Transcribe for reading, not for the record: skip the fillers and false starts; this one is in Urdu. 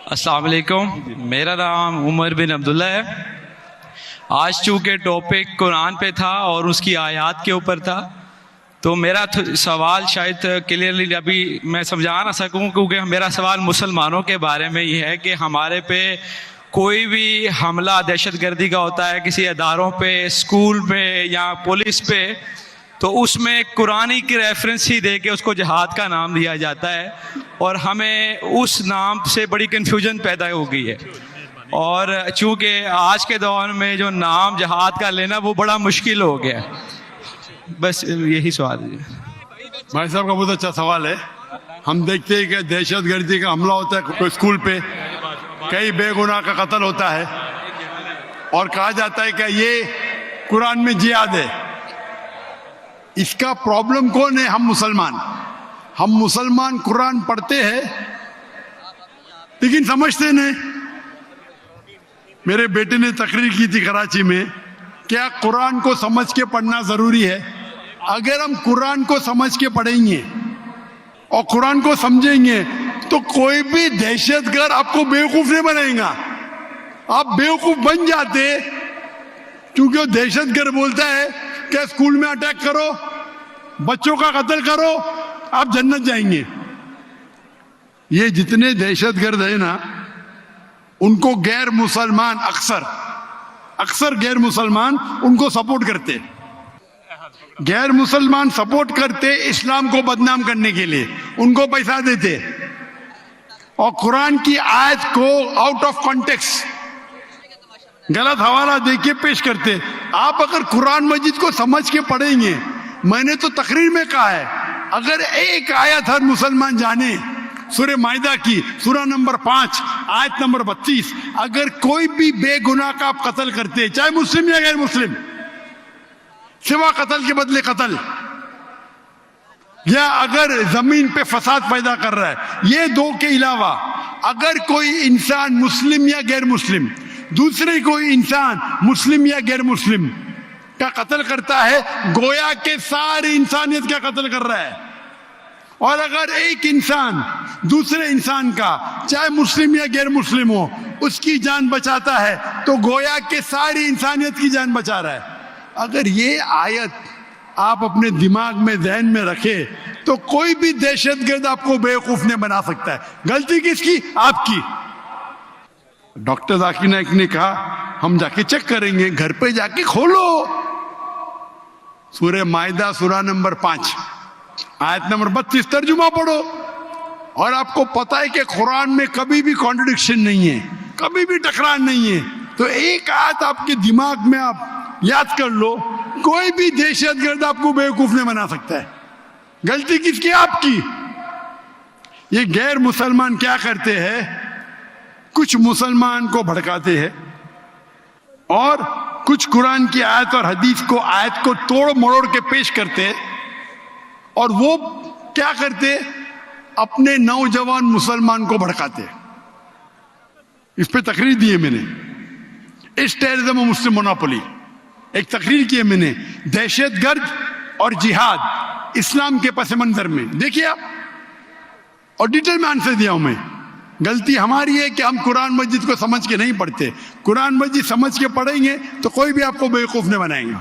السلام علیکم، میرا نام عمر بن عبداللہ ہے۔ آج چونکہ ٹاپک قرآن پہ تھا اور اس کی آیات کے اوپر تھا، تو میرا سوال شاید کلیئرلی ابھی میں سمجھا نہ سکوں، کیونکہ میرا سوال مسلمانوں کے بارے میں یہ ہے کہ ہمارے پہ کوئی بھی حملہ دہشت گردی کا ہوتا ہے، کسی اداروں پہ، اسکول پہ یا پولیس پہ، تو اس میں قرآن کی ریفرنس ہی دے کے اس کو جہاد کا نام دیا جاتا ہے، اور ہمیں اس نام سے بڑی کنفیوژن پیدا ہو گئی ہے۔ اور چونکہ آج کے دور میں جو نام جہاد کا لینا وہ بڑا مشکل ہو گیا ہے۔ بس یہی سوال ہے۔ بھائی صاحب کا بہت اچھا سوال ہے۔ ہم دیکھتے ہیں کہ دہشت گردی کا حملہ ہوتا ہے کوئی اسکول پہ، کئی بے گناہ کا قتل ہوتا ہے، اور کہا جاتا ہے کہ یہ قرآن میں جہاد ہے۔ اس کا پرابلم کون ہے؟ ہم مسلمان قرآن پڑھتے ہیں لیکن سمجھتے نہیں۔ میرے بیٹے نے تقریر کی تھی کراچی میں، کیا قرآن کو سمجھ کے پڑھنا ضروری ہے؟ اگر ہم قرآن کو سمجھ کے پڑھیں گے اور قرآن کو سمجھیں گے تو کوئی بھی دہشت گرد آپ کو بیوقوف نہیں بنائے گا۔ آپ بیوقوف بن جاتے کیونکہ وہ دہشت گرد بولتا ہے کہ اسکول میں اٹیک کرو، بچوں کا قتل کرو، آپ جنت جائیں گے۔ یہ جتنے دہشت گرد ہیں نا، ان کو غیر مسلمان اکثر غیر مسلمان ان کو سپورٹ کرتے، غیر مسلمان سپورٹ کرتے اسلام کو بدنام کرنے کے لیے، ان کو پیسہ دیتے اور قرآن کی آیت کو آؤٹ آف کانٹیکسٹ غلط حوالہ دے کے پیش کرتے۔ آپ اگر قرآن مجید کو سمجھ کے پڑھیں گے، میں نے تو تقریر میں کہا ہے، اگر ایک آیت ہر مسلمان جانے، سورہ مائدہ کی سورہ نمبر 5 آیت نمبر 32، اگر کوئی بھی بے گناہ کا آپ قتل کرتے، چاہے مسلم یا غیر مسلم، سوا قتل کے بدلے قتل، یا اگر زمین پہ فساد پیدا کر رہا ہے، یہ دو کے علاوہ اگر کوئی انسان مسلم یا غیر مسلم دوسرے کوئی انسان مسلم یا غیر مسلم کا قتل کرتا ہے، گویا کہ ساری انسانیت کا قتل کر رہا ہے۔ اور اگر ایک انسان دوسرے انسان کا، چاہے مسلم یا غیر مسلم ہو، اس کی جان بچاتا ہے تو گویا کہ ساری انسانیت کی جان بچا رہا ہے۔ اگر یہ آیت آپ اپنے دماغ میں، ذہن میں رکھے تو کوئی بھی دہشت گرد آپ کو بیوقوف نہیں بنا سکتا ہے۔ غلطی کس کی؟ آپ کی۔ ڈاکٹر ذاکر نائک نے کہا ہم جا کے چیک کریں گے، گھر پہ جا کے کھولو سورہ مائدہ سورہ نمبر 5 آیت نمبر 32 ترجمہ پڑھو، اور آپ کو پتا ہے کہ قرآن میں کبھی بھی کانٹرڈکشن نہیں ہے، کبھی بھی ٹکرار نہیں ہے۔ تو ایک آیت آپ کے دماغ میں آپ یاد کر لو، کوئی بھی دہشت گرد آپ کو بیوقوف نہیں بنا سکتا ہے۔ غلطی کس کی؟ آپ کی۔ یہ غیر مسلمان کیا کرتے ہیں؟ کچھ مسلمان کو بھڑکاتے ہیں اور کچھ قرآن کی آیت اور حدیث کو، آیت کو توڑ مروڑ کے پیش کرتے، اور وہ کیا کرتے؟ اپنے نوجوان مسلمان کو بھڑکاتے۔ اس پہ تقریر دی ہے میں نے، اس ٹیررزم مسلم مونوپولی، ایک تقریر کی ہے میں نے، دہشت گرد اور جہاد اسلام کے پس منظر میں۔ دیکھیے آپ، اور ڈیٹیل میں آنسر دیا ہوں میں۔ غلطی ہماری ہے کہ ہم قرآن مجید کو سمجھ کے نہیں پڑھتے۔ قرآن مجید سمجھ کے پڑھیں گے تو کوئی بھی آپ کو بیوقوف نہیں بنائے گا۔